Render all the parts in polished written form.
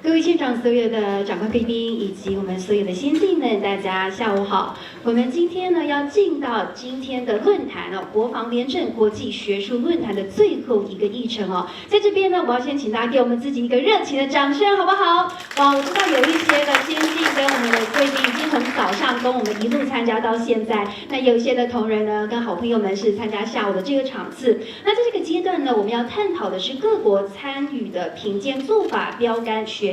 各位现场所有的长官贵宾以及我们所有的先进们，大家下午好。我们今天呢要进到今天的论坛哦，国防廉政国际学术论坛的最后一个议程哦。在这边呢，我要先请大家给我们自己一个热情的掌声，好不好？哇，我知道有一些的先进跟我们的贵宾已经从早上跟我们一路参加到现在，那有一些的同仁呢跟好朋友们是参加下午的这个场次。那在这个阶段呢，我们要探讨的是各国参与的评鉴做法标杆学习。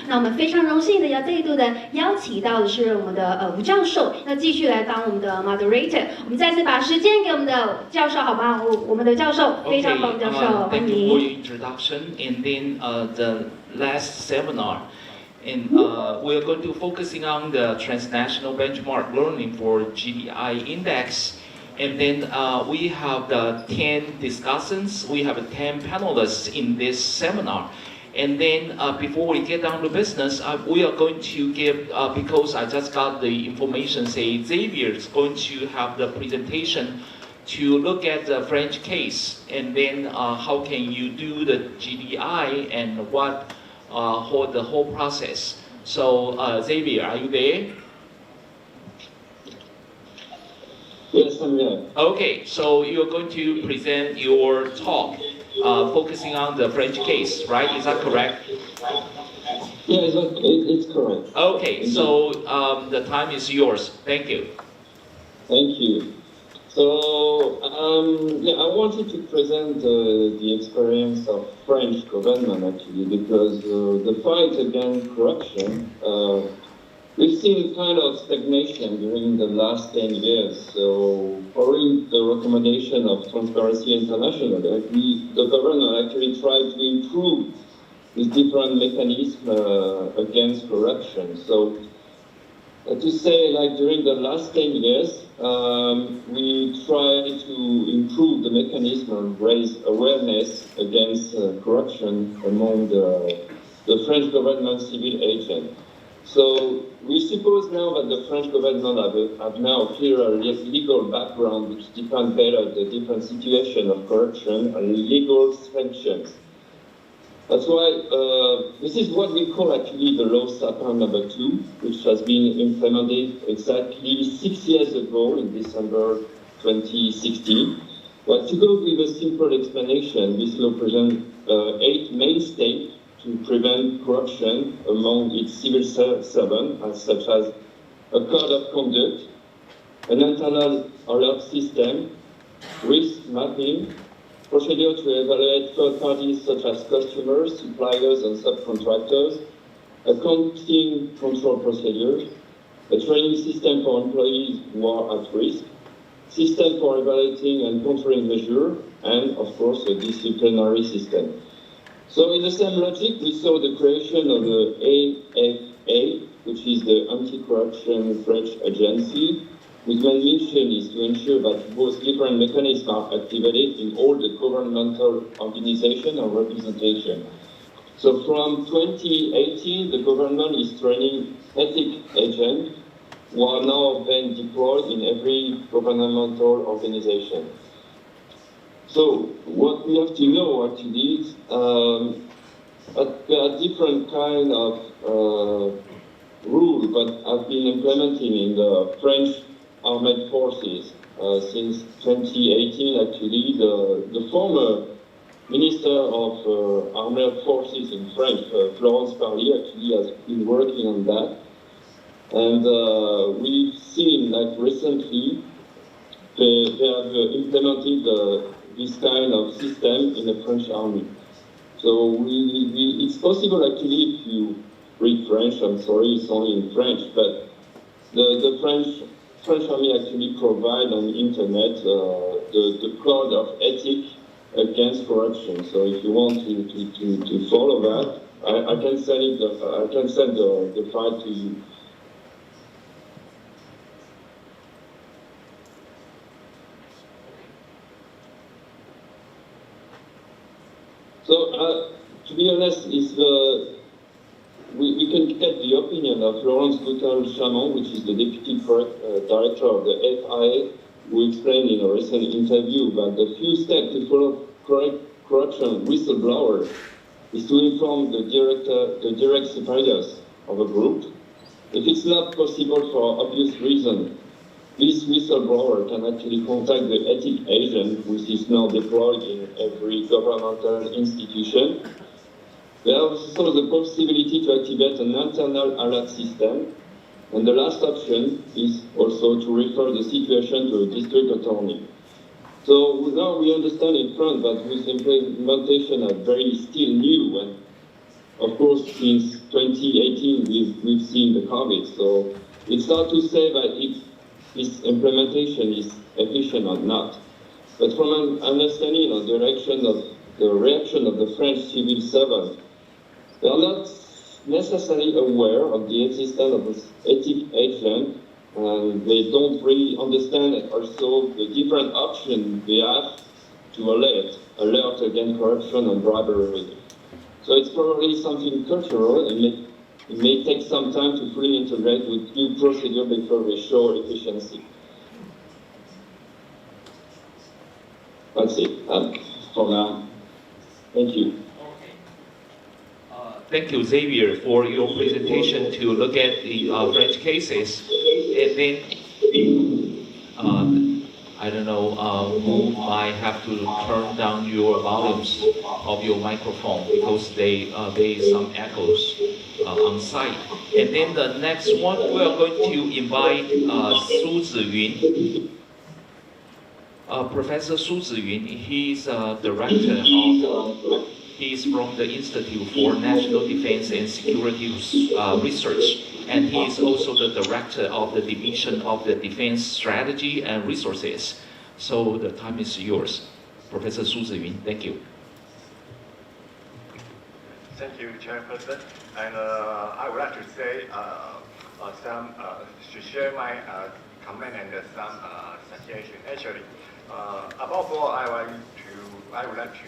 那我们非常荣幸的要再度的邀请到的是我们的吴教授，那继续来当我们的 moderator。我们再次把时间给我们的教授，好吗？我们的教授非常棒，教授，欢迎。Thank you for your introduction, and then the last seminar. And we are going to focusing on the transnational benchmark learning for GDI index. And then we have the 10 discussants. We have 10 panelists in this seminar. And then before we get down to business, we are going to give, because I just got the information, say Xavier is going to have the presentation to look at the French case. And then how can you do the GDI and what hold the whole process. So Xavier, are you there? Yes, I'm here. Okay, so you're going to present your talk focusing on the French case, right? Is that correct? Yeah, it's correct. Okay, so the time is yours. Thank you. Thank you. So, yeah, I wanted to present the experience of French government actually, because the fight against corruption, we've seen kind of stagnation during the last 10 years. So, following the recommendation of Transparency International, the government actually tried to improve these different mechanisms against corruption. So, to say, like during the last 10 years, we tried to improve the mechanism and raise awareness against corruption among the French government civil agents. So we suppose now that the French government have now clearer legal background which define better the different situation of corruption and legal sanctions. That's why this is what we call actually the law SAPIN number 2, which has been implemented exactly 6 years ago in December 2016. But to go with a simple explanation, this law presents 8 main steps to prevent corruption among its civil servants, such as a code of conduct, an internal alert system, risk mapping, procedure to evaluate third parties such as customers, suppliers, and subcontractors, accounting control procedures, a training system for employees who are at risk, system for evaluating and controlling measures, and of course a disciplinary system. So in the same logic, we saw the creation of the AFA, which is the Anti-Corruption French Agency, whose main mission is to ensure that both different mechanisms are activated in all the governmental organization and representation. So from 2018, the government is training ethics agents who are now then deployed in every governmental organization. So what we have to know actually is that there are different kind of rules that have been implemented in the French armed forces since 2018. Actually, the former Minister of Armed Forces in France, Florence Parly, actually has been working on that. And we've seen, like recently, they have implemented this kind of system in the French army. So it's possible actually, if you read French, I'm sorry, it's only in French, but the French army actually provide on the internet the code of ethics against corruption. So if you want to follow that, I can send it. I can send the file to you. So to be honest, we can get the opinion of Laurence Goutal-Chamon, which is the deputy director of the FIA, who explained in a recent interview that the few steps to follow corruption whistleblowers is to inform the direct superiors of a group. If it's not possible for obvious reason, this whistleblower can actually contact the ethics agent, which is now deployed in every governmental institution. There is also the possibility to activate an internal alert system. And the last option is also to refer the situation to a district attorney. So now we understand in France that this implementation are very still new, and of course since 2018 we've seen the COVID. So it's hard to say that if this implementation is efficient or not. But from an understanding of the reaction of the French civil servants, they are not necessarily aware of the existence of this ethics agent, and they don't really understand also the different options they have to alert against corruption and bribery. So it's probably something cultural, and it may take some time to fully integrate with new procedure before we show efficiency. That's it for now. Thank you. Thank you, Xavier, for your presentation to look at the French cases. And then, I don't know who might have to turn down your volumes of your microphone because there is some echoes on site. And then the next one, we are going to invite Su Ziyun. Professor Su Ziyun, he's director of He's from the Institute for National Defense and Security Research, and he is also the director of the Division of the Defense Strategy and Resources. So the time is yours. Professor Su Ziyun, thank you. Thank you, Chairperson. And I would like to say to share my comment and some suggestion. Actually, above all, I would like to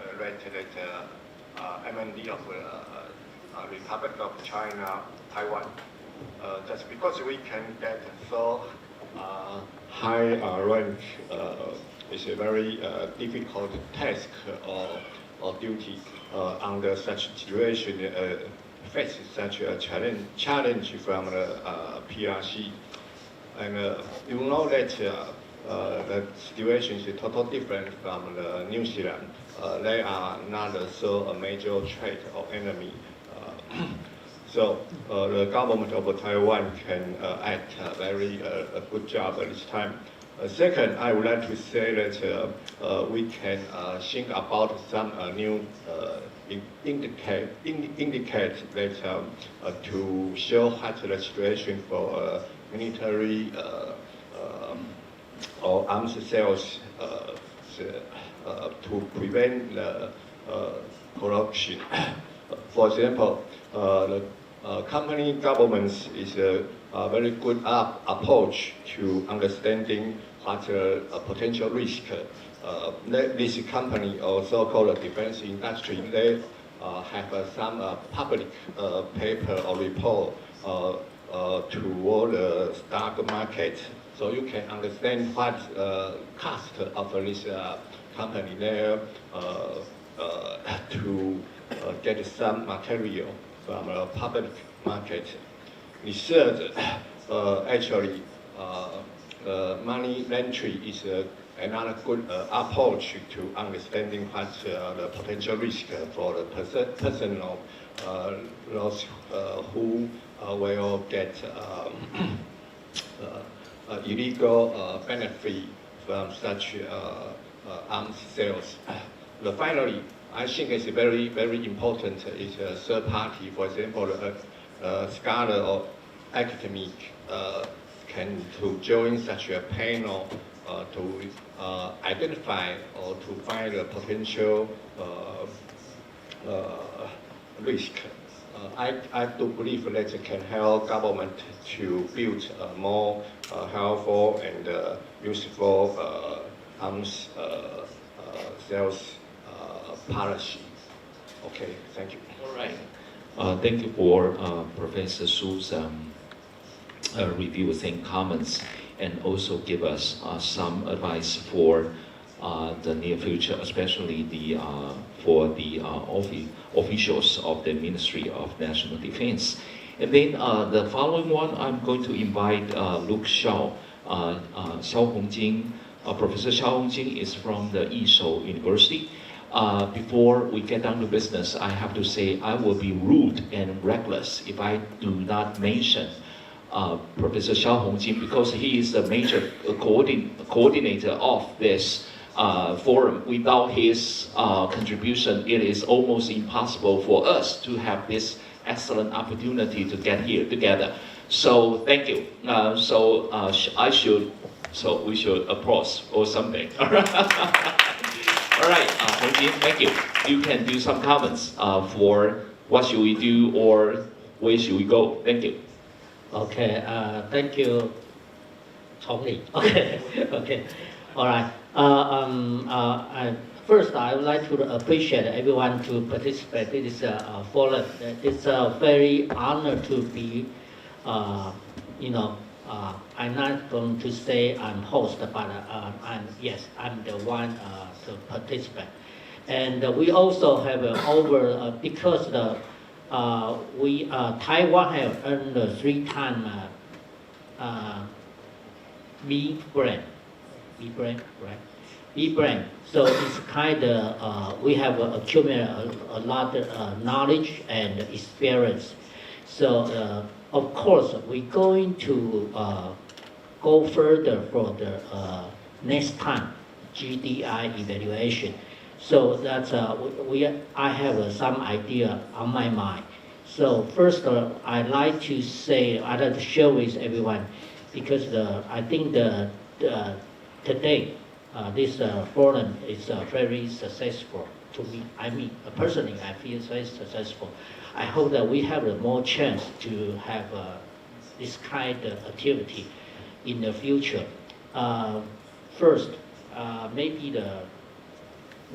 congratulate MND of Republic of China, Taiwan. Just because we can get so high rank is a very difficult task or duty under such situation. Face such a challenge from the PRC, and you know that the situation is totally different from the New Zealand. They are not so a major threat or enemy. So the government of Taiwan can act very good job at this time. Second, I would like to say that we can think about some new indicate that to show what the situation for military or arms sales to prevent the corruption. For example, the company governments is a very good approach to understanding what potential risk. This company, or so-called defense industry, they have some public paper or report toward the stock market, so you can understand what cost of this company there to get some material from the public market. Research, actually, money entry is another good approach to understanding what's the potential risk for the personal those who will get illegal benefit from such arms sales. But finally, I think it's very, very important is a third party, for example, a scholar or academic can to join such a panel to identify or to find a potential risk. I do believe that it can help government to build a more helpful and useful arms sales policy. Okay, thank you. All right. Thank you for Professor Su's reviews and comments, and also give us some advice for the near future, especially for the officials of the Ministry of National Defense. And then the following one, I'm going to invite Luke Xiao, Xiao Hongjin. Professor Xiao Hongjin is from the Yishou University. Before we get down to business, I have to say I will be rude and reckless if I do not mention Professor Xiao Hongjin, because he is the major coordinator of this forum. Without his contribution, it is almost impossible for us to have this excellent opportunity to get here together. So thank you. We should applause or something. All right, Hongjin, thank you. You can do some comments for what should we do or where should we go. Thank you. Okay, thank you, Tony. Okay, all right. First, I would like to appreciate everyone to participate in this forum. It's a very honor to be, I'm not going to say I'm host, but I'm the one to participate. And we also have because Taiwan have earned 3-time B brand, right? B brand. So it's kind of we have accumulated a lot of knowledge and experience. So of course we're going to go further for the next time GDI evaluation. So that's I have some idea on my mind. So first, I'd like to share with everyone, because I think today this forum is very successful to me. I mean, personally, I feel very successful. I hope that we have more chance to have this kind of activity in the future. First, maybe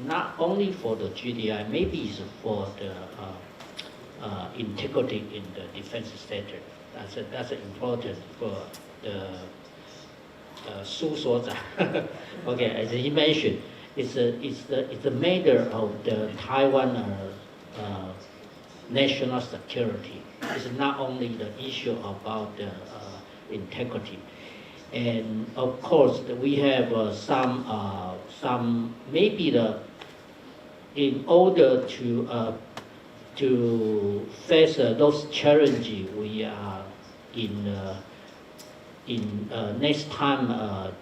not only for the GDI, maybe it's for the integrity in the defense sector. That's important for the Su Suozai. Okay, as he mentioned, it's the matter of the Taiwan national security. It's not only the issue about the integrity. And of course, we have some maybe in order to face those challenges we are in next time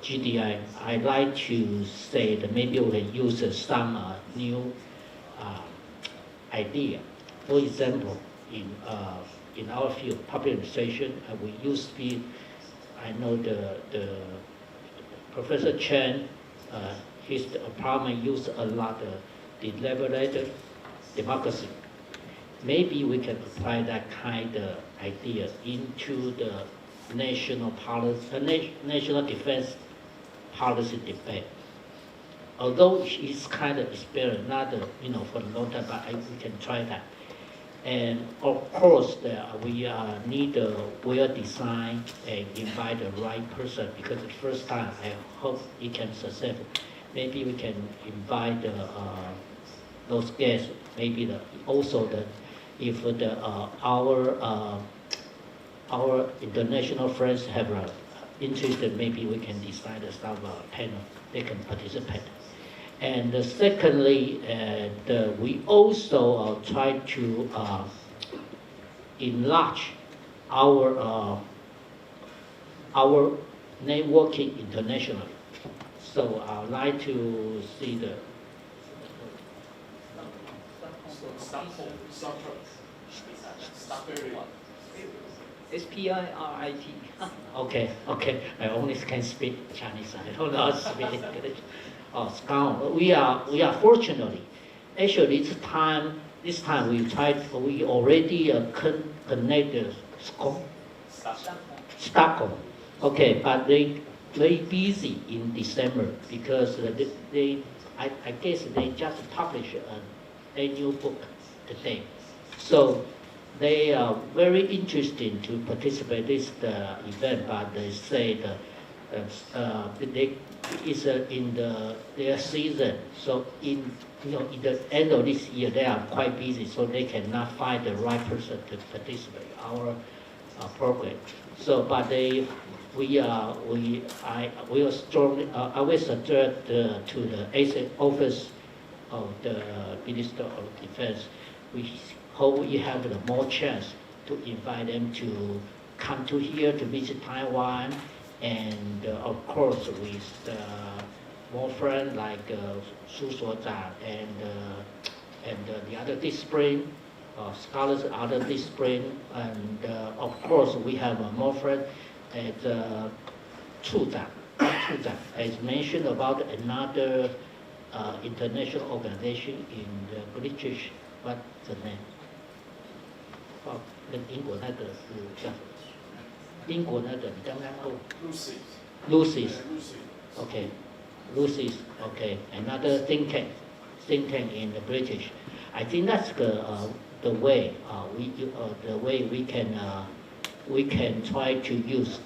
GDI, I'd like to say that maybe we can use some new idea. For example, in our field, public administration, we used to be. I know the Professor Chen, his department used a lot of deliberated democracy. Maybe we can apply that kind of idea into the national policy, national defense policy debate. Although it's kind of experience, not for a long time, but we can try that. And of course, we need a well-designed and invite the right person, because the first time I hope it can succeed. Maybe we can invite those guests. Maybe if our international friends have interested, maybe we can decide some panel they can participate. And secondly, we also try to enlarge our networking internationally. So I'd like to see the SPIRIT. Okay. I only can speak Chinese. I don't know how to speak English. SCOUN. We are fortunately, actually this time we already connected Stockholm. Okay, but they very busy in December because I guess they just published a new book today. So they are very interested to participate in this event, but they say that It's in their season. So in the end of this year, they are quite busy, so they cannot find the right person to participate in our program. So, but I will suggest to the office of the Minister of Defense, we hope we have more chance to invite them to come to here to visit Taiwan, and of course with more friends like Su Suozang and the other discipline, scholars other discipline, and of course we have more friends at Chu Zhang has mentioned about another international organization in the British, what's the name? 跟英国那个是叫什么？英国那个你刚刚说 Lucy's okay, Lucy's okay, another think tank in the British. I think that's the way we can try to use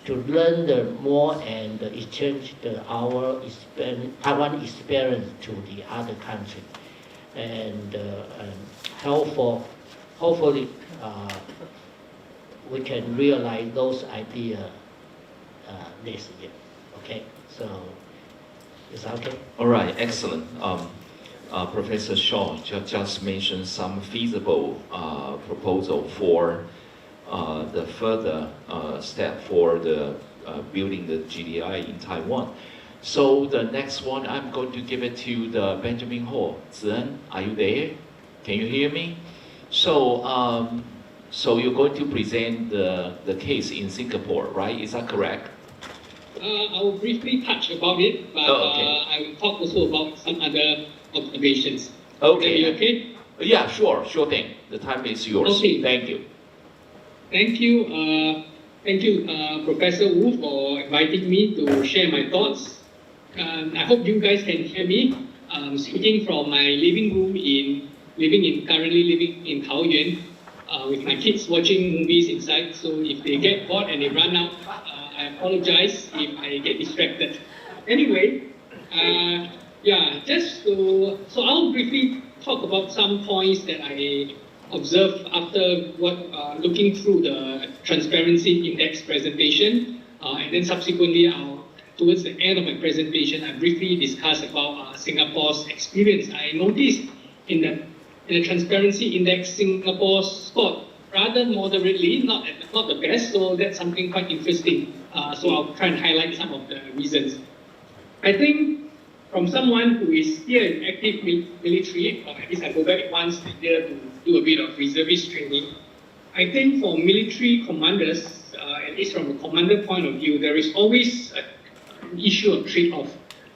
to learn the more and exchange our Taiwan experience to the other country, and hopefully we can realize those ideas this year. Okay, so is that okay? All right, excellent. Professor Shaw just mentioned some feasible proposal for the further step for the building the GDI in Taiwan. So the next one, I'm going to give it to the Benjamin Ho. Ziren, are you there? Can you hear me? So, so you're going to present the case in Singapore, right? Is that correct? I will briefly touch about it, but okay. I will talk also about some other observations. Okay. Okay? Yeah, sure thing. The time is yours. Okay. Thank you. Thank you, Professor Wu, for inviting me to share my thoughts. I hope you guys can hear me. I'm speaking from my living room currently living in Taoyuan, with my kids watching movies inside. So if they get bored and they run out, I apologize if I get distracted. Anyway, so I'll briefly talk about some points that I observed after looking through the Transparency Index presentation, and then subsequently towards the end of my presentation, I briefly discuss about Singapore's experience. I noticed in the Transparency Index, Singapore scored rather moderately, not the best, so that's something quite interesting. So I'll try and highlight some of the reasons. I think from someone who is still in active military, or at least I go back once a year to do a bit of reservist training, I think for military commanders, at least from a commander point of view, there is always an issue of trade-off.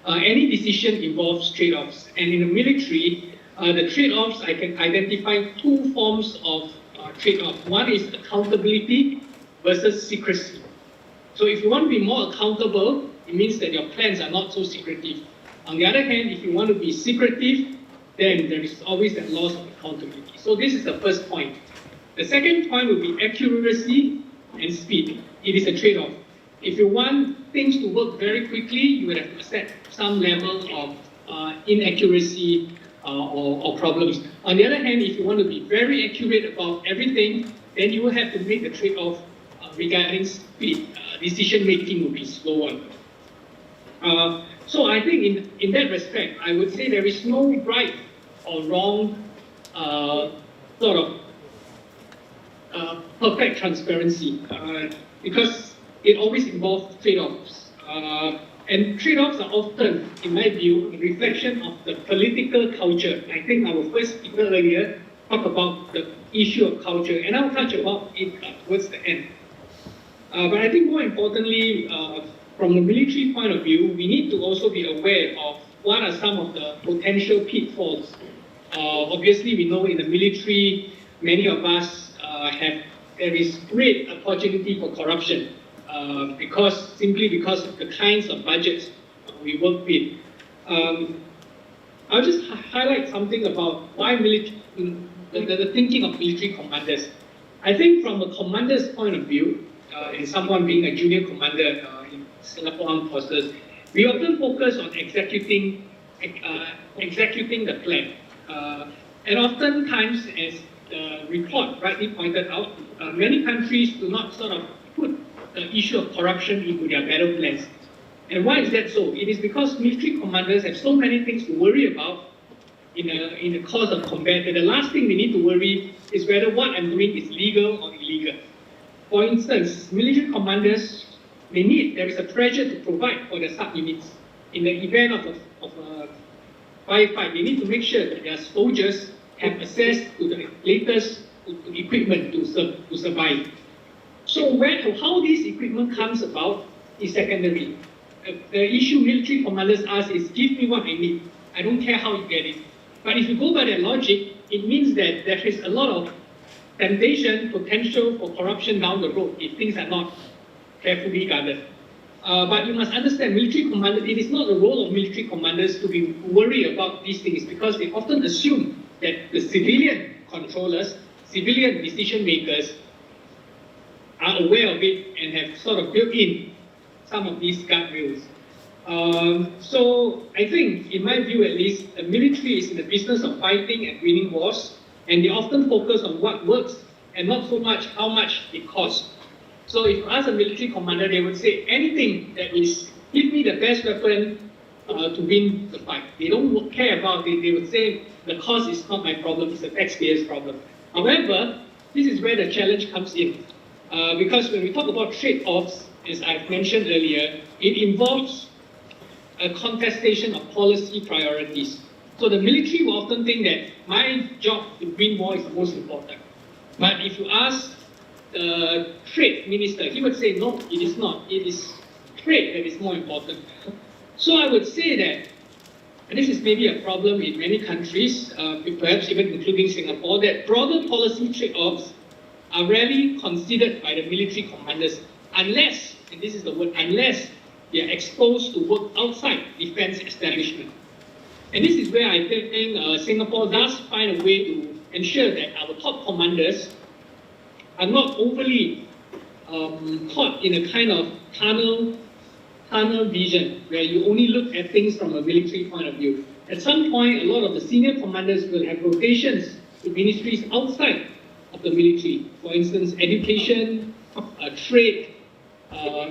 Any decision involves trade-offs, and in the military, the trade-offs, I can identify two forms of trade-off. One is accountability versus secrecy. So if you want to be more accountable, it means that your plans are not so secretive. On the other hand, if you want to be secretive, then there is always that loss of accountability. So this is the first point. The second point would be accuracy and speed. It is a trade-off. If you want things to work very quickly, you would have to accept some level of inaccuracy or problems. On the other hand, if you want to be very accurate about everything, then you will have to make the trade-off regarding speed. Decision making will be slower. So I think in that respect, I would say there is no right or wrong perfect transparency, because it always involves trade-offs. And trade-offs are often, in my view, a reflection of the political culture. I think our first speaker earlier talked about the issue of culture, and I'll touch about it towards the end. But I think more importantly, from the military point of view, we need to also be aware of what are some of the potential pitfalls. Obviously, we know in the military, many of us there is great opportunity for corruption, simply because of the kinds of budgets we work with. I'll just highlight something about why the thinking of military commanders. I think from a commander's point of view, and someone being a junior commander in Singapore Armed Forces, we often focus on executing the plan. And oftentimes, as the report rightly pointed out, many countries do not sort of put the issue of corruption into their battle plans. And why is that so? It is because military commanders have so many things to worry about in the course of combat that the last thing they need to worry is whether what I'm doing is legal or illegal. For instance, military commanders, there is a pressure to provide for their subunits. In the event of a firefight, they need to make sure that their soldiers have access to the latest equipment to survive. So how this equipment comes about is secondary. The issue military commanders ask is, give me what I need. I don't care how you get it. But if you go by that logic, it means that there is a lot of temptation, potential for corruption down the road if things are not carefully guarded. But you must understand, military commanders, it is not the role of military commanders to be worried about these things because they often assume that the civilian controllers, civilian decision makers are aware of it and have sort of built in some of these guardrails. So I think, in my view at least, the military is in the business of fighting and winning wars, and they often focus on what works and not so much how much it costs. So if you ask a military commander, they would say anything that is, give me the best weapon to win the fight. They don't care about it. They would say the cost is not my problem, it's the taxpayer's problem. However, this is where the challenge comes in. Because when we talk about trade-offs, as I've mentioned earlier, it involves a contestation of policy priorities. So the military will often think that my job to win war is the most important. But if you ask the trade minister, he would say, no, it is not. It is trade that is more important. So I would say that, and this is maybe a problem in many countries, perhaps even including Singapore, that broader policy trade-offs are rarely considered by the military commanders unless, and this is the word, unless they are exposed to work outside defense establishment. And this is where I think Singapore does find a way to ensure that our top commanders are not overly caught in a kind of tunnel vision where you only look at things from a military point of view. At some point, a lot of the senior commanders will have rotations to ministries outside of the military. For instance, education, trade,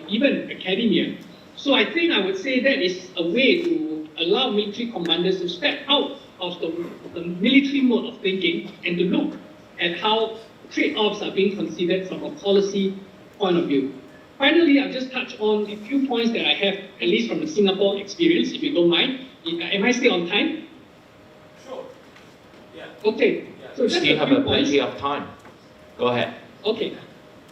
even academia. So I think I would say that is a way to allow military commanders to step out of the military mode of thinking and to look at how trade-offs are being considered from a policy point of view. Finally, I'll just touch on a few points that I have, at least from the Singapore experience, if you don't mind. Am I still on time? Sure. Yeah. Okay. Yeah. So we still have plenty of time. Go ahead. Okay.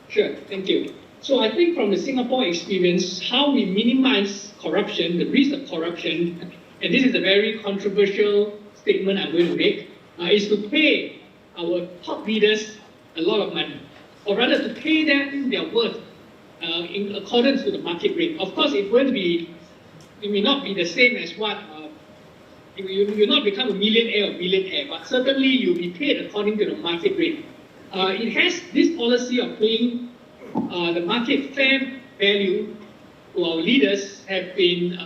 Sure. Thank you. So I think from the Singapore experience, how we minimize corruption, the risk of corruption, and this is a very controversial statement I'm going to make, is to pay our top leaders a lot of money, or rather to pay them their worth in accordance to the market rate. Of course, it may not be the same as what, you will not become a millionaire or billionaire, but certainly you'll be paid according to the market rate. It has this policy of paying the market fair value to our leaders have been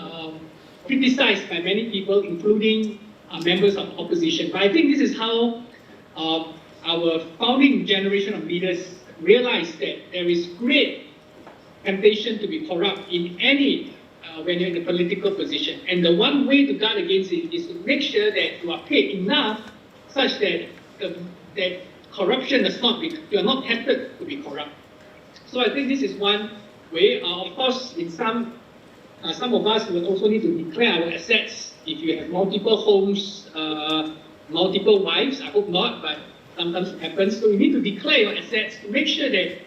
criticized by many people, including members of opposition. But I think this is how our founding generation of leaders realized that there is great temptation to be corrupt in any, when you're in a political position. And the one way to guard against it is to make sure that you are paid enough such that that corruption does not be, you are not tempted to be corrupt. So I think this is one way. Of course, in some of us will also need to declare our assets. If you have multiple homes, multiple wives, I hope not, but sometimes it happens. So you need to declare your assets to make sure that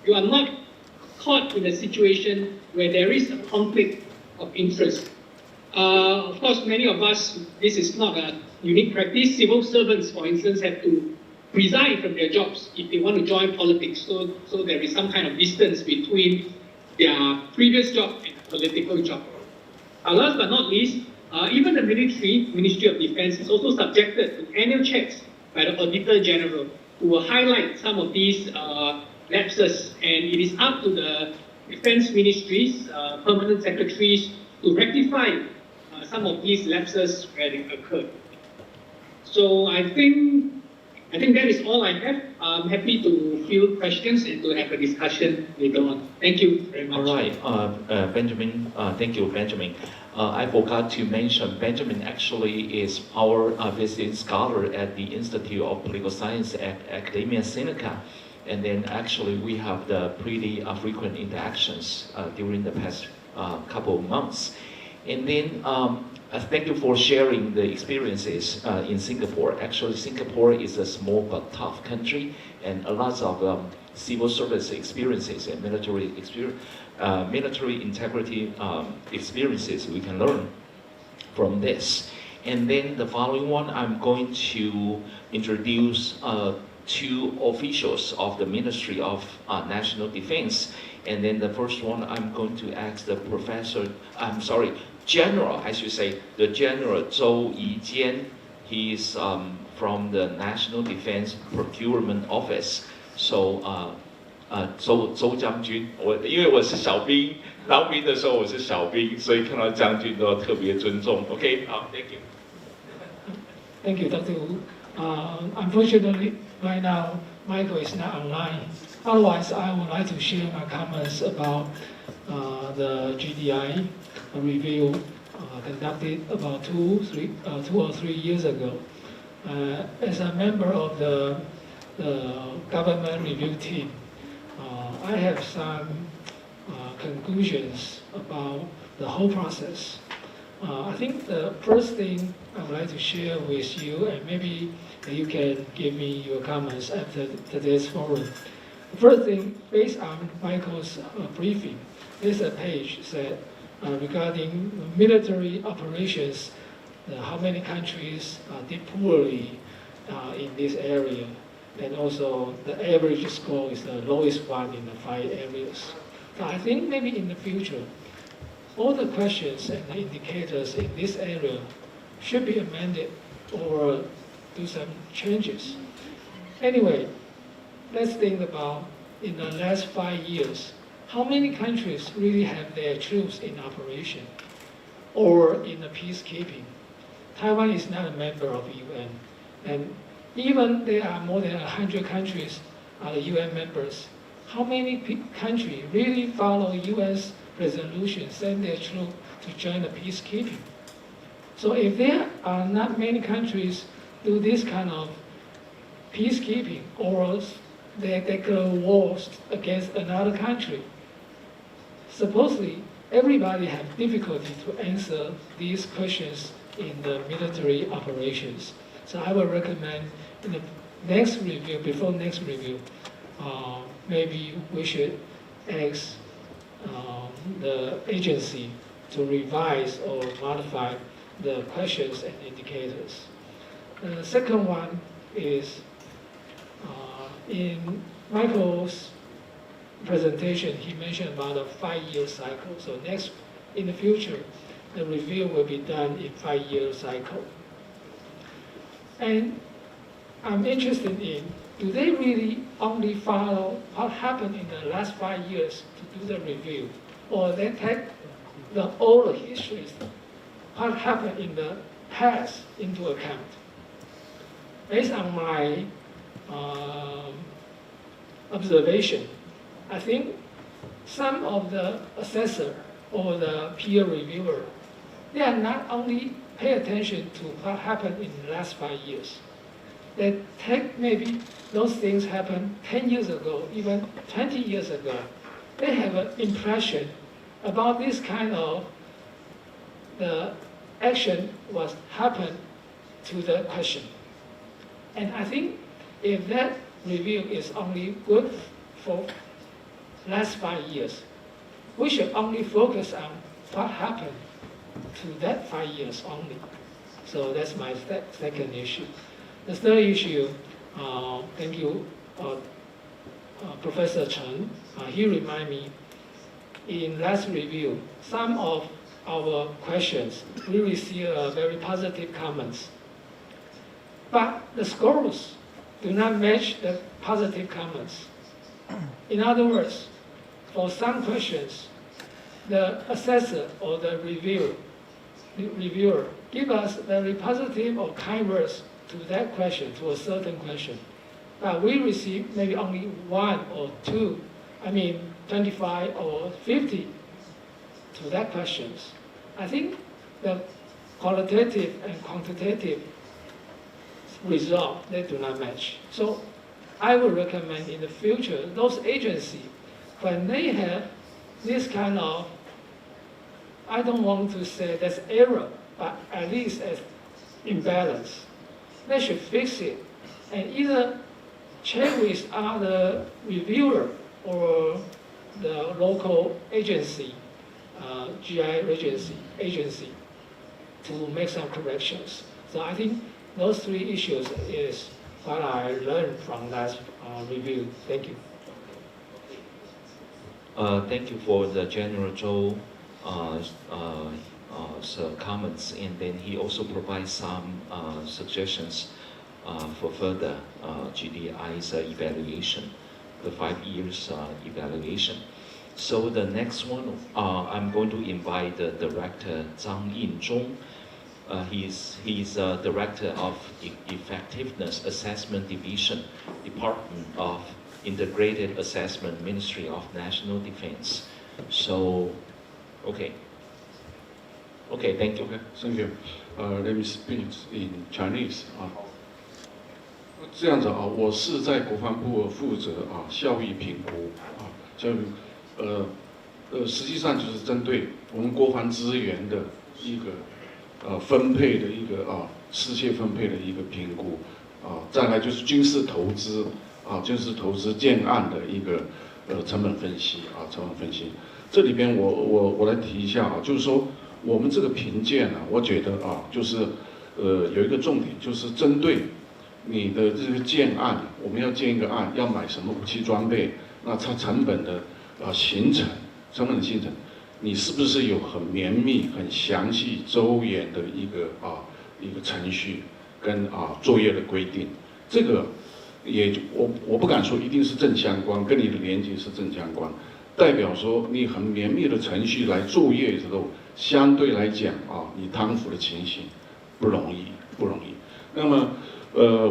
you are not caught in a situation where there is a conflict of interest. Of course, many of us, this is not a unique practice. Civil servants, for instance, have to resign from their jobs if they want to join politics. So there is some kind of distance between their previous job and a political job. Last but not least, even the military, Ministry of Defense, is also subjected to annual checks by the Auditor General, who will highlight some of these lapses, and it is up to the defense ministries, permanent secretaries to rectify some of these lapses where they occurred. So I think that is all I have. I'm happy to field questions and to have a discussion later on. Thank you very much. All right, Benjamin. Thank you, Benjamin. I forgot to mention Benjamin actually is our visiting scholar at the Institute of Political Science at Academia Sinica. And then actually we have the pretty frequent interactions during the past couple of months. And then thank you for sharing the experiences in Singapore. Actually, Singapore is a small but tough country, and a lot of civil service experiences and military integrity experiences we can learn from this. And then the following one, I'm going to introduce two officials of the Ministry of National Defense. And then the first one, I'm going to ask the General, I should say, the General Zhou Yijian. He is from the National Defense Procurement Office. So, 周将军，因为我是小兵，当兵的时候我是小兵，所以看到将军都要特别尊重。OK， 好 ，Thank you. Thank you, Dr. Wu. Unfortunately, right now, Michael is not online. Otherwise, I would like to share my comments about the GDI review conducted about 2 or 3 years ago. As a member of the government review team, I have some conclusions about the whole process. I think the first thing I would like to share with you, and maybe you can give me your comments after today's forum. The first thing, based on Michael's briefing, there's a page that regarding military operations, how many countries did poorly in this area, and also the average score is the lowest one in the 5 areas. So I think maybe in the future, all the questions and the indicators in this area should be amended or do some changes. Anyway, let's think about in the last 5 years, how many countries really have their troops in operation or in the peacekeeping? Taiwan is not a member of the UN, and even there are more than 100 countries are the UN members. How many countries really follow UN's resolution, send their troops to join the peacekeeping? So if there are not many countries do this kind of peacekeeping, or they declare wars against another country, supposedly everybody have difficulty to answer these questions in the military operations. So I would recommend in the next review, before next review, maybe we should ask the agency to revise or modify the questions and indicators. The second one is in Michael's presentation, he mentioned about a 5-year cycle. So next, in the future, the review will be done in 5-year cycle. And I'm interested in, do they really only follow what happened in the last 5 years to do the review? Or they take all the histories, what happened in the past into account? Based on my observation, I think some of the assessor or the peer reviewer, they are not only pay attention to what happened in the last 5 years. They take maybe those things happened 10 years ago, even 20 years ago. They have an impression about this kind of the action was happened to the question. And I think if that review is only good for last 5 years, we should only focus on what happened to that 5 years only. So that's my second issue. The third issue, thank you, Professor Chen. He reminded me in last review, some of our questions, we received very positive comments. But the scores do not match the positive comments. In other words, for some questions, the assessor or the reviewer give us very positive or kind words to that question, to a certain question. But we receive maybe only 1 or 2, 25 or 50 to that questions. I think the qualitative and quantitative result, they do not match. So I would recommend in the future, those agencies, when they have this kind of, I don't want to say that's error, but at least as imbalance, they should fix it and either check with other reviewer or the local agency, GI agency, to make some corrections. So I think those 3 issues is what I learned from that review. Thank you. Thank you for the General Zhou comments, and then he also provides some suggestions for further GDI's evaluation, the 5 years evaluation. So the next one, I'm going to invite the Director Zhang Yinzhong. He's Director of Effectiveness Assessment Division, Department of Integrated Assessment, Ministry of National Defense. So, okay, thank you. Okay, thank you. Let me speak in Chinese. 这样子啊，我是在国防部负责效益评估效益实际上就是针对我们国防资源的一个分配的一个世界分配的一个评估再来就是军事投资建案的一个成本分析这里边我来提一下就是说我们这个评鉴我觉得就是有一个重点，就是针对你的这个建案，我们要建一个案，要买什么武器装备，那它成本的形成，你是不是有很绵密、很详细、周延的一个程序跟作业的规定？这个我不敢说一定是正相关，跟你的年纪是正相关，代表说你很绵密的程序来作业之后，相对来讲你贪腐的情形不容易。那么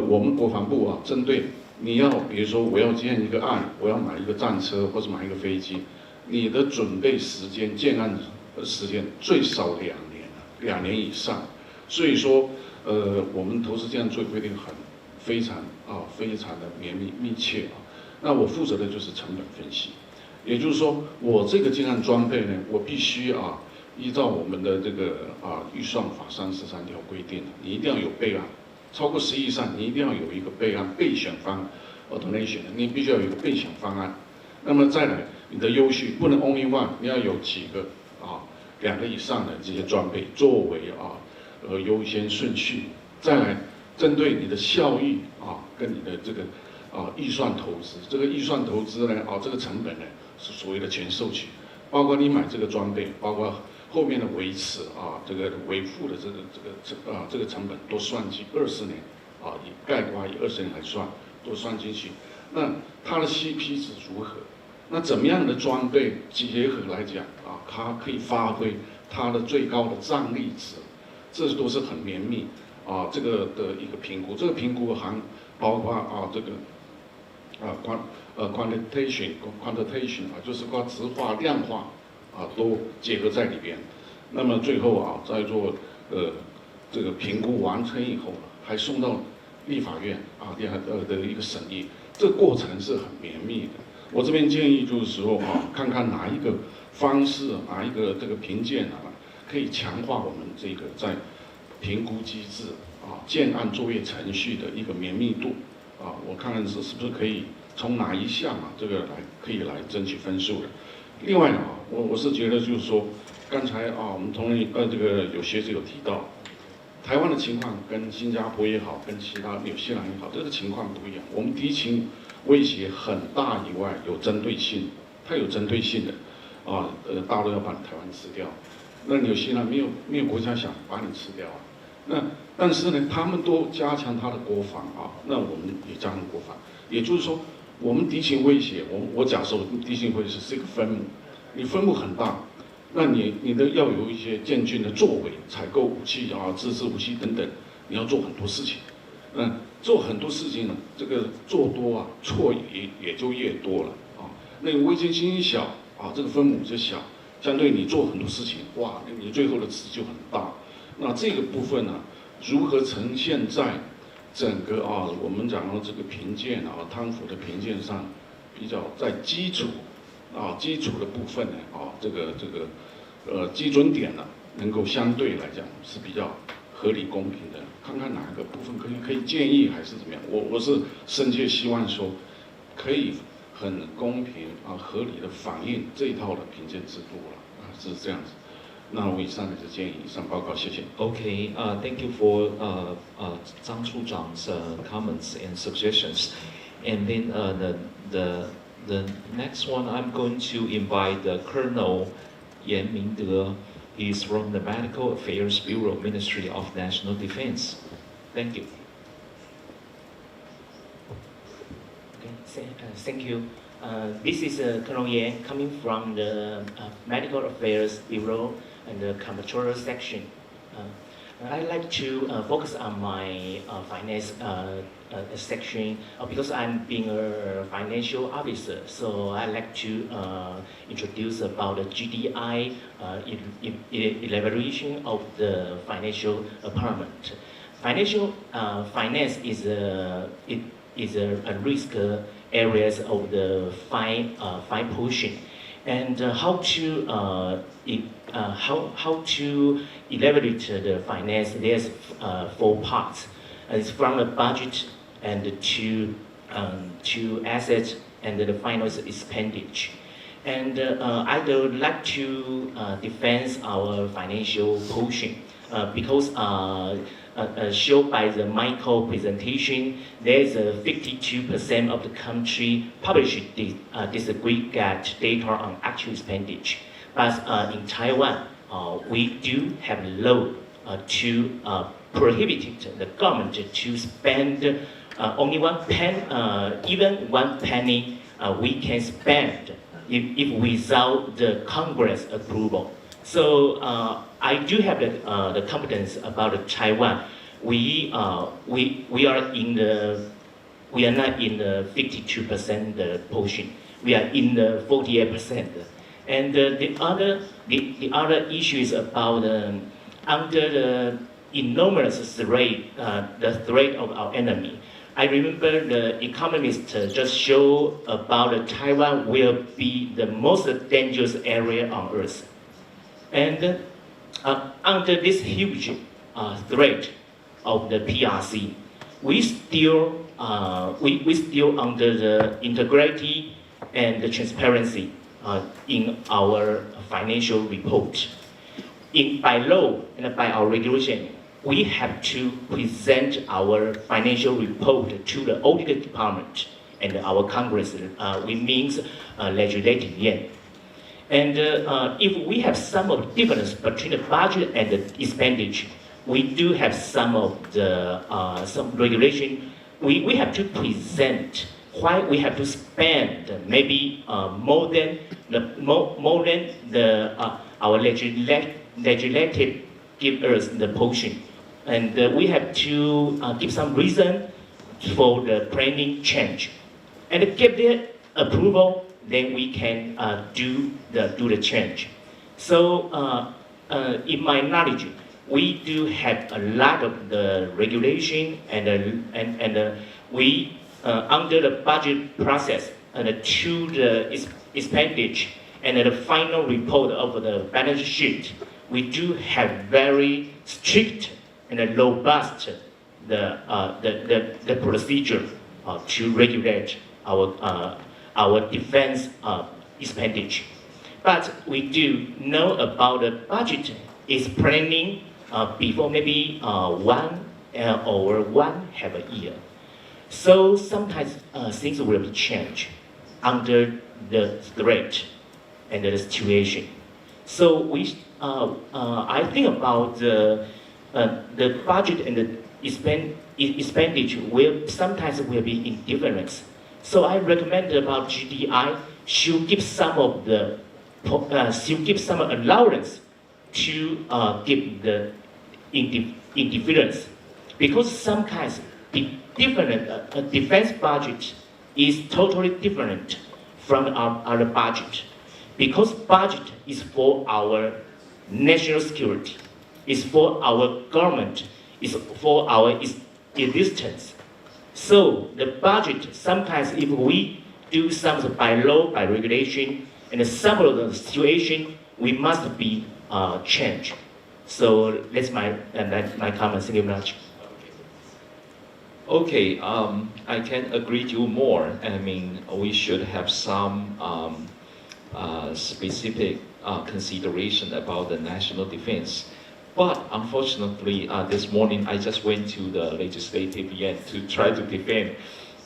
我们国防部针对你要比如说我要建一个案，我要买一个战车或者买一个飞机，你的准备时间、建案时间最少2年以上。所以说我们投资建案作业规定非常的密切那我负责的就是成本分析，也就是说我这个建案装备呢，我必须依照我们的这个预算法33条规定，你一定要有备案。超过10亿以上，你一定要有一个备案备选方 ，automation， 你必须要有一个备选方案。那么再来，你的优序不能 only one， 你要有几个2个以上的这些装备作为优先顺序。再来，针对你的效益跟你的这个预算投资，这个预算投资呢这个成本呢是所谓的全收取，包括你买这个装备，包括后面的维持这个维护的这个成本都算进20年以概括以20年来算，都算进去。那它的 CP 值如何？那怎么样的装备结合来讲它可以发挥它的最高的战力值？这都是很绵密这个的一个评估。这个评估包括这个quantitation 就是把质化、量化都结合在里边。那么最后在做这个评估完成以后，还送到立法院的一个审议，这个过程是很绵密的。我这边建议就是说看看哪一个方式，哪一个这个评鉴可以强化我们这个在评估机制建案作业程序的一个绵密度我看看是不是可以从哪一项这个可以来争取分数的。另外我是觉得就是说，刚才我们这个有学者有提到，台湾的情况跟新加坡也好，跟其他纽西兰也好，这个情况不一样。我们敌情威胁很大以外，有针对性，它有针对性的大陆要把台湾吃掉，那纽西兰没有国家想把你吃掉那但是呢，他们都加强他的国防那我们也加强国防，也就是说，我们敌情威胁，我假设敌情威胁是一个分母，你分母很大，那你的要有一些建军的作为，采购武器啊、自制武器等等，你要做很多事情。做很多事情，这个做多啊，错也就越多了啊。那个危险性小啊，这个分母就小，相对你做很多事情，哇，你最后的值就很大。那这个部分呢，如何呈现在整个我们讲到这个评鉴贪腐的评鉴上，比较在基础的部分呢这个基准点呢，能够相对来讲是比较合理公平的。看看哪一个部分可以建议还是怎么样？我是深切希望说，可以很公平合理的反映这一套的评鉴制度了是这样子。那我以上的建议，以上报告，谢谢。Okay, thank you for Zhang Chuzhang's comments and suggestions. And then the next one, I'm going to invite the Colonel Mingde. He's from the Medical Affairs Bureau, Ministry of National Defense. Thank you. Okay, thank you. This is Colonel Yan coming from the Medical Affairs Bureau and the Comptroller section. I'd like to focus on my finance section because I'm being a financial officer. So I'd like to introduce about the GDI elaboration of the financial department. Financial finance is a risk areas of the five portion, and how to elaborate the finance. There's 4 parts. It's from the budget and to assets and the finance expenditure. And I would like to defend our financial portion because shown by the Michael presentation, there's 52% of the country published disaggregate data on actual expenditure. But in Taiwan, we do have law to prohibit the government to spend only 1 penny, even 1 penny we can spend if without the Congress approval. So I do have the confidence about Taiwan. We are not in the 52% portion. We are in the 48%. And the other issue is about under the enormous threat, the threat of our enemy. I remember the economist just showed about Taiwan will be the most dangerous area on earth. And under this huge threat of the PRC, we still under the integrity and the transparency in our financial report. By law and by our regulation, we have to present our financial report to the audit department and our Congress, which means legislative yuan. And if we have some of the difference between the budget and the expenditure, we do have some of the some regulation. We have to present why we have to spend maybe more than our legislative give us the portion, and we have to give some reason for the planning change, and give the approval. Then we can do the change. So in my knowledge, we do have a lot of the regulation and we under the budget process and to the expenditure and the final report of the balance sheet, we do have very strict and robust the procedure to regulate our defense expenditure. But we do know about the budget is planning before maybe 1 or 1.5 year. So sometimes things will be changed under the threat and the situation. So I think about the budget and the expenditure will sometimes will be in difference. So I recommend about GDI should give some of the should give some allowance to give the indifference, because sometimes the different defense budget is totally different from our other budget, because budget is for our national security, is for our government, is for our existence. So the budget, sometimes if we do something by law, by regulation, and some of the situation, we must be changed. So that's my comment. Thank you very much. Okay, I can agree with you more. I mean, we should have some specific consideration about the national defense. But unfortunately, this morning I just went to the legislative yet to try to defend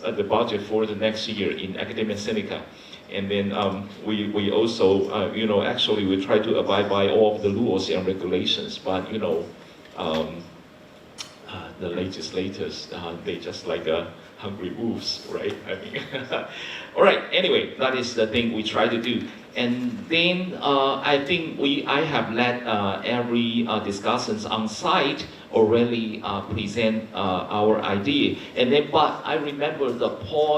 the budget for the next year in academic Sinica. And then we also, actually we try to abide by all of the rules and regulations, but the legislators, they just like hungry wolves, right? I mean, all right. Anyway, that is the thing we try to do. And then I think I have let every discussants on site already present our idea. And then, but I remember the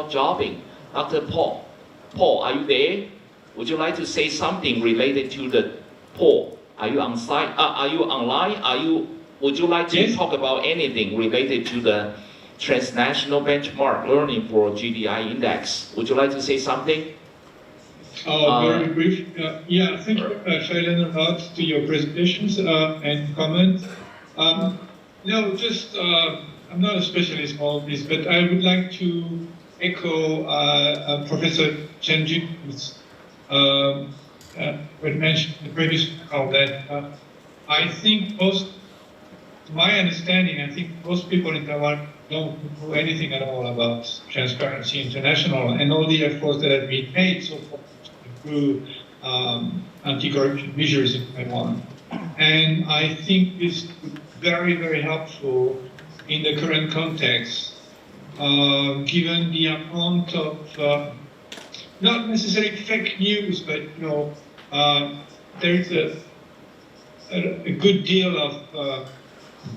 Jobin, Dr. Paul. Paul, are you there? Would you like to say something related to the Paul? Are you on site? Are you online? Would you like to talk about anything related to the transnational benchmark learning for GDI index? Would you like to say something? Very brief. Yeah, thank you very much. I learned a lot to your presentations and comments. No, just I'm not a specialist on all this, but I would like to echo Professor Chen Jun's mentioned the previous call that I think my understanding, I think most people in Taiwan don't know anything at all about Transparency International and all the efforts that have been made so far to improve anti-corruption measures in Taiwan. And I think this is very, very helpful in the current context, given the amount of, not necessarily fake news, but there is a good deal of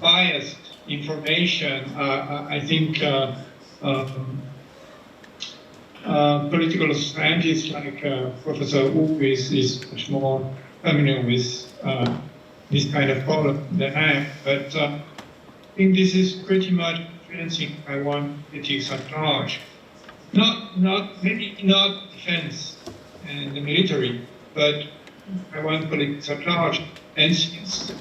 biased information. I think political scientists like Professor Wu is much more familiar with this kind of problem than I am. But I think this is pretty much influencing Taiwan politics at large. Maybe not defense and the military, but Taiwan politics at large. And since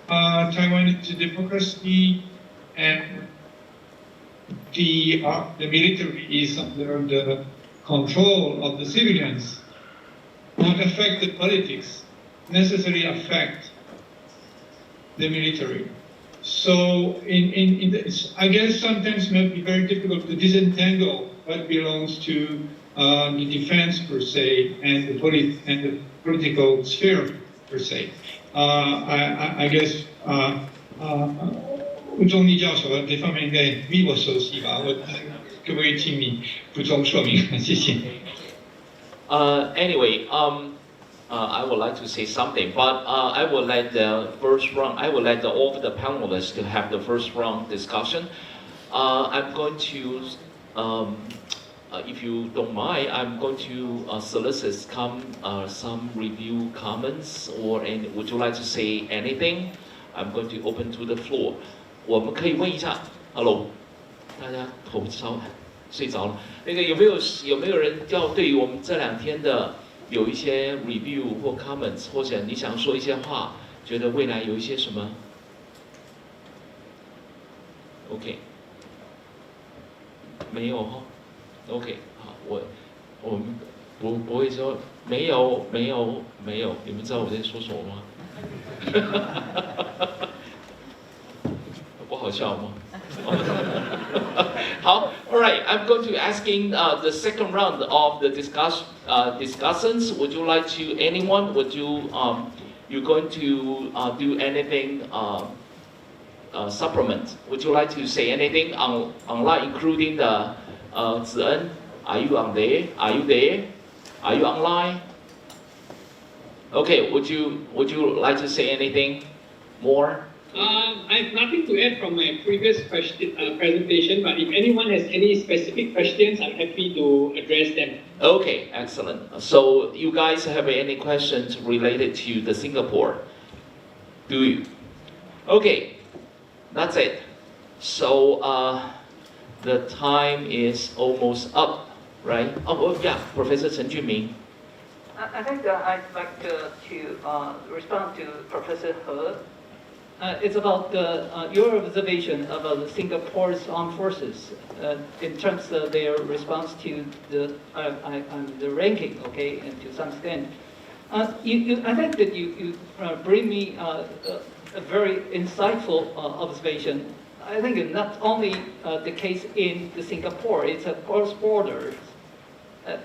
Taiwan is a democracy and the military is under the control of the civilians, not affect the politics, necessarily affect the military. So I guess sometimes it might be very difficult to disentangle what belongs to the defense per se and the political sphere per se. I guess 吴重礼教授这方面应该比我熟悉吧？我可不可以请你补充说明？谢谢。Anyway, I would like to say something, but I will let the first round. I will let all of the panelists to have the first round discussion. I'm going to, if you don't mind, I'm going to solicit some review comments, would you like to say anything? I'm going to open to the floor. 我们可以问一下 ，Hello， 大家头稍睡着了。那个有没有人要对于我们这2天的有一些 review 或 comments， 或者你想说一些话，觉得未来有一些什么 ？OK， 没有哈 ？OK， 好，我们不会说没有，你们知道我在说什么吗？不好笑吗？好 all right, I'm going to asking the second round of the discussions. Would you like to, anyone, would you, you're going to do anything supplement? Would you like to say anything online, including the 子恩 Are you on there? Are you there? Are you online? Okay, would you like to say anything more? I have nothing to add from my previous presentation, but if anyone has any specific questions, I'm happy to address them. Okay, excellent. So you guys have any questions related to the Singapore? Do you? Okay, that's it. So the time is almost up, right? Oh yeah, Professor Chen Junming. I think I'd like to respond to Professor He. It's about your observation about the Singapore's armed forces in terms of their response to the ranking, okay, and to some extent. I think that you bring me a very insightful observation. I think not only the case in the Singapore, it's across borders.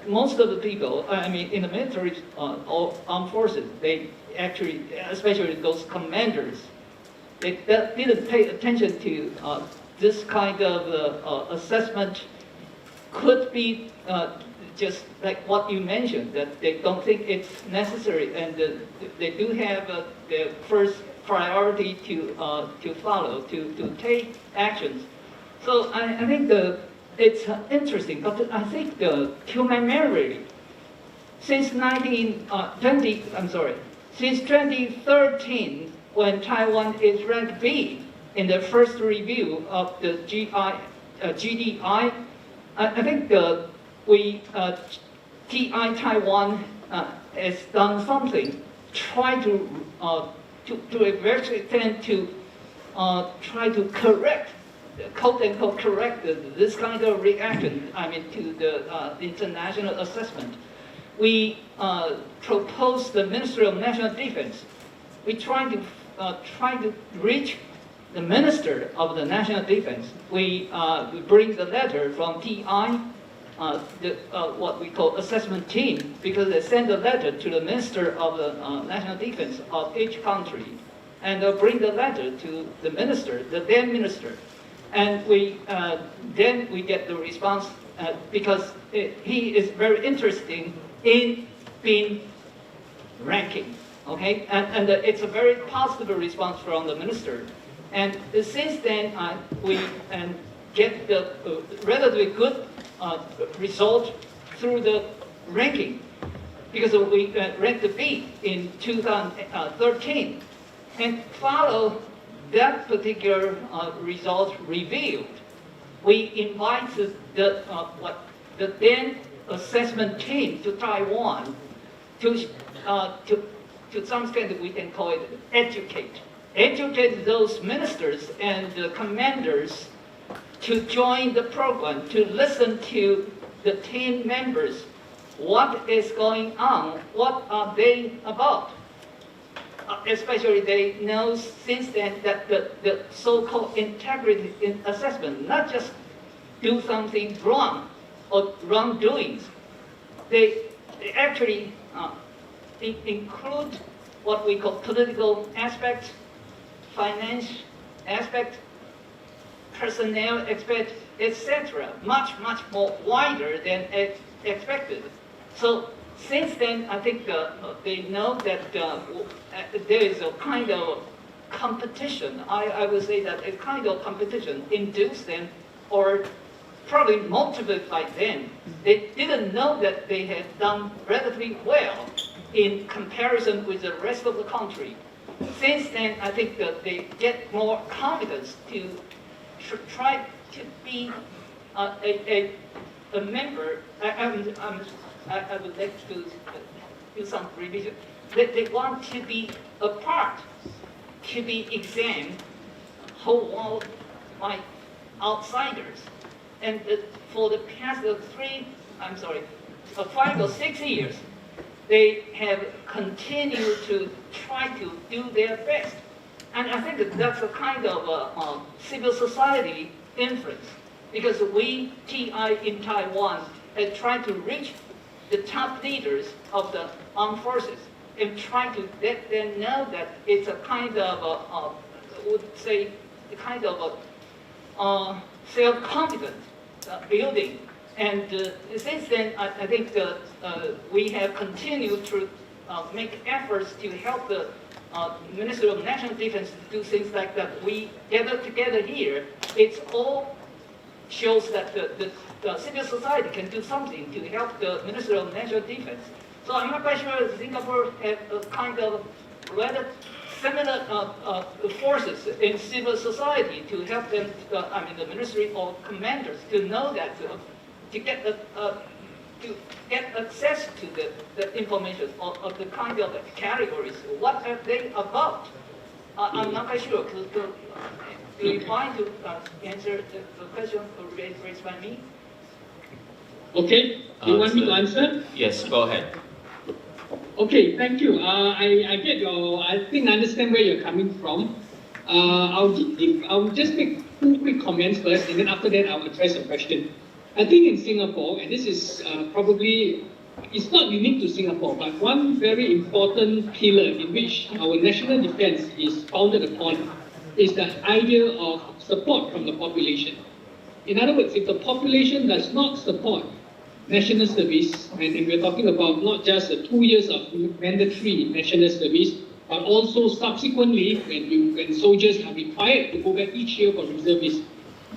Most of the people, I mean, in the military armed forces, they actually, especially those commanders, they didn't pay attention to this kind of assessment. Could be just like what you mentioned, that they don't think it's necessary, and they do have their first priority to follow, to take actions. So I think it's interesting, but I think to my memory, since 2013, when Taiwan is ranked B in the first review of the GDI, I think TI Taiwan has done something, try to a very extent to try to correct, quote unquote correct this kind of reaction, I mean, to the international assessment. We proposed the Ministry of National Defense. We tried to reach the Minister of the National Defense. We bring the letter from TI, what we call assessment team, because they send a letter to the Minister of the National Defense of each country, and bring the letter to the Minister, the then Minister, and then we get the response because he is very interested in being ranking. Okay, and it's a very positive response from the minister. And since then, we get the relatively good result through the ranking, because we ranked the B in 2013, and follow that particular result revealed. We invited the then assessment team to Taiwan to some extent we can call it educate those ministers and the commanders to join the program, to listen to the team members. What is going on? What are they about? Especially they know since then that the so-called integrity in assessment, not just do something wrong or wrongdoings, they actually include what we call political aspects, finance aspect, personnel aspect, etc. Much more wider than expected. So since then, I think they know that there is a kind of competition. I would say that a kind of competition induced them, or probably motivated by them. They didn't know that they had done relatively well in comparison with the rest of the country. Since then, I think that they get more confidence to try to be a member. I would like to do some revision. They want to be a part, to be examined, whole world by outsiders. And for the past 5 or 6 years, they have continued to try to do their best. And I think that's a kind of civil society influence, because we, TI in Taiwan, have tried to reach the top leaders of the armed forces and try to let them know that it's a kind of, I would say, a kind of self-confidence building And since then, I think we have continued to make efforts to help the Ministry of National Defense to do things like that. We gather together here. It all shows that the civil society can do something to help the Ministry of National Defense. So I'm not quite sure Singapore have a kind of rather similar forces in civil society to help them, the Ministry or commanders to know that, to get access to the information of the kind of categories. What are they about? I'm not quite sure. Do you mind to answer the question raised by me? Okay, you want me to answer? Yes, go ahead. Okay, thank you. I get I think I understand where you're coming from. I'll just make 2 quick comments first, and then after that I'll address your question. I think in Singapore, and this is probably, it's not unique to Singapore, but one very important pillar in which our national defense is founded upon is the idea of support from the population. In other words, if the population does not support national service, and we're talking about not just the 2 years of mandatory national service, but also subsequently when soldiers are required to go back each year for reservists,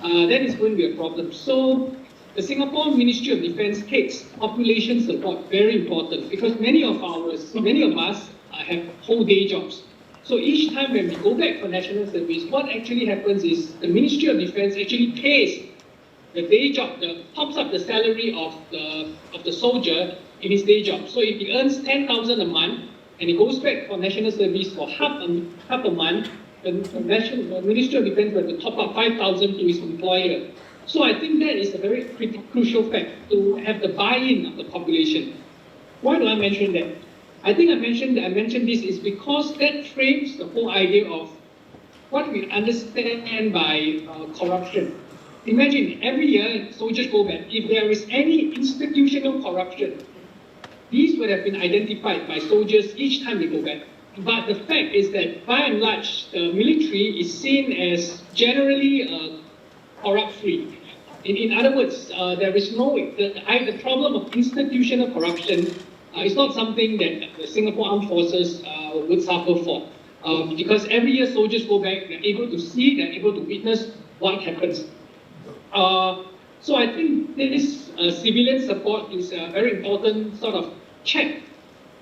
that is going to be a problem. So the Singapore Ministry of Defense takes population support very important, because many of us have whole day jobs. So each time when we go back for national service, what actually happens is the Ministry of Defense actually pays the day job, tops up the salary of the soldier in his day job. So if he earns 10,000 a month and he goes back for national service for half a month, the Ministry of Defense will top up 5,000 to his employer. So I think that is a very crucial fact, to have the buy-in of the population. Why do I mention that? I think I mentioned this is because that frames the whole idea of what we understand by corruption. Imagine every year soldiers go back. If there is any institutional corruption, these would have been identified by soldiers each time they go back. But the fact is that by and large, the military is seen as generally corrupt-free. In other words, there is the problem of institutional corruption is not something that the Singapore Armed Forces would suffer for. Because every year soldiers go back, they're able to see, they're able to witness what happens. So I think this civilian support is a very important sort of check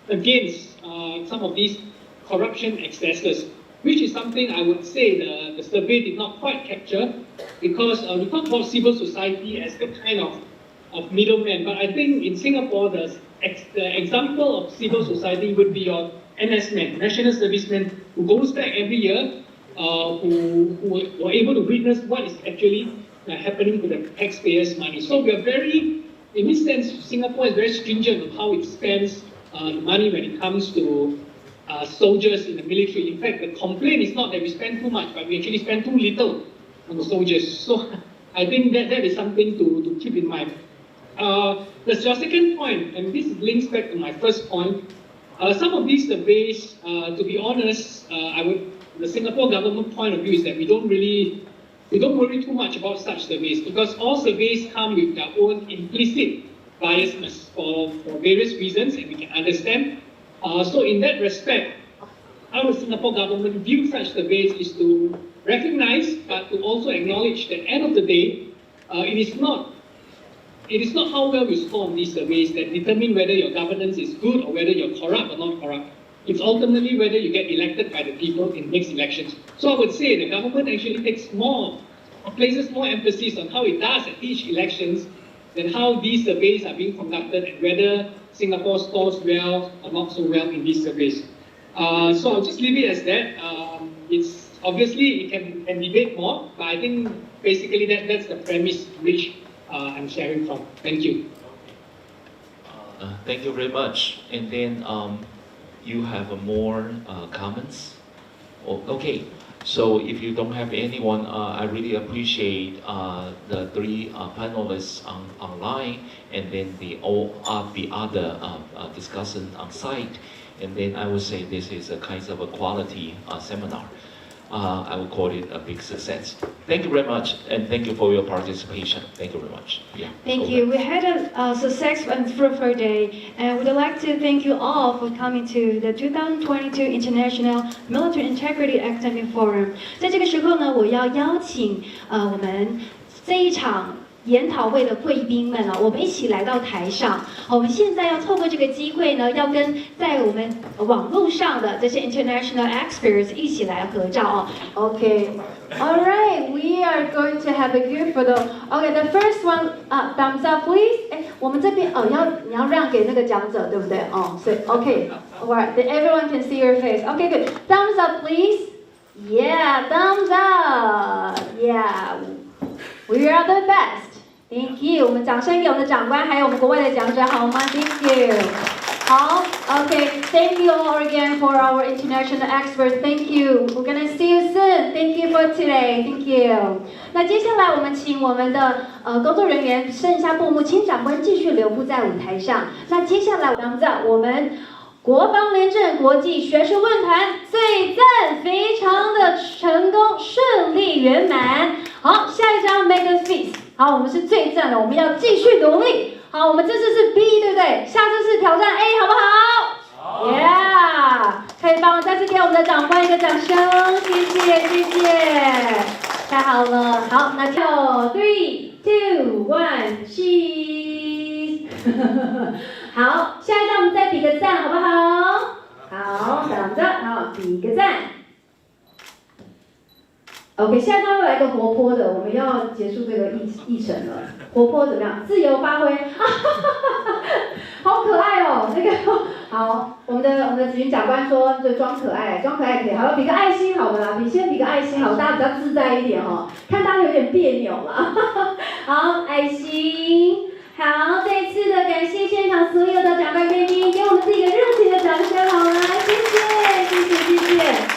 against some of these corruption excesses, which is something I would say the survey did not quite capture, because we talk about civil society as the kind of middleman, but I think in Singapore the example of civil society would be your NS-men, national servicemen, who goes back every year, who were able to witness what is actually happening to the taxpayers' money. So we are very, in this sense, Singapore is very stringent on how it spends money when it comes to soldiers in the military. In fact, the complaint is not that we spend too much, but we actually spend too little on the soldiers. So I think that is something to keep in mind. Your second point, and this links back to my first point, some of these surveys, to be honest, the Singapore government point of view is that we don't worry too much about such surveys, because all surveys come with their own implicit biasness for various reasons, and we can understand. So in that respect, how the Singapore government views such surveys is to recognize, but to also acknowledge that at the end of the day, it is not how well you score on these surveys that determine whether your governance is good or whether you're corrupt or not corrupt. It's ultimately whether you get elected by the people in next elections. So I would say the government actually places more emphasis on how it does at each elections than how these surveys are being conducted and whether Singapore scores well or not so well in these surveys. So I'll just leave it as that. It's obviously it can debate more, but I think basically that's the premise which I'm sharing from. Thank you. Thank you very much. And then you have more comments? Okay. So if you don't have anyone, I really appreciate the 3 panelists online, and then all the other discussants on site. And then I would say this is a kind of a quality seminar. I would call it a big success. Thank you very much, and thank you for your participation. Thank you very much. Yeah. Thank you. We had a successful and fruitful day, and we'd like to thank you all for coming to the 2022 International Military Integrity Academic Forum. 在这个时候呢，我要邀请我们这一场研讨会的贵宾们我们一起来到台上。我们现在要透过这个机会呢，要跟在我们网络上的这些 international experts 一起来合照Okay, all right, we are going to have a good photo. Okay, the first one, thumbs up, please. 我们这边你要让给那个讲者，对不对？所以 Okay, all right, then everyone can see your face. Okay, good. Thumbs up, please. Yeah, thumbs up. Yeah, we are the best.Thank you， 我们掌声给我们的长官，还有我们国外的讲者，好吗 ？Thank you。好 ，OK，Thank you all again for our international experts. Thank you. We're gonna see you soon. Thank you for today. Thank you. 那接下来我们请我们的工作人员剩下布幕，请长官继续留步在舞台上。那接下来我们国防廉政国际学术论坛最赞，非常的成功，顺利圆满。好，下一张 Make a feast。好，我们是最赞的，我们要继续努力。好，我们这次是 B， 对不对？下次是挑战 A， 好不好？好 ，Yeah， 可以帮我再次给我们的长官一个掌声，谢谢，谢谢，太好了。好，那就 3, 2, 1, cheese 好，下一张我们再比个赞，好不好？好，等着，好，比个赞。OK， 下一张又来个活泼的，我们要结束这个议程了。活泼怎么样？自由发挥，好可爱哦！那个好，我们的子云长官说，就装可爱，装可爱可以，好，比个爱心好了啦，先比个爱心好，大家比较自在一点看大家有点别扭啦。好，爱心。好，再一次的感谢现场所有的长官贵宾，给我们自己一个热情的掌声好吗？谢谢，谢谢，谢谢。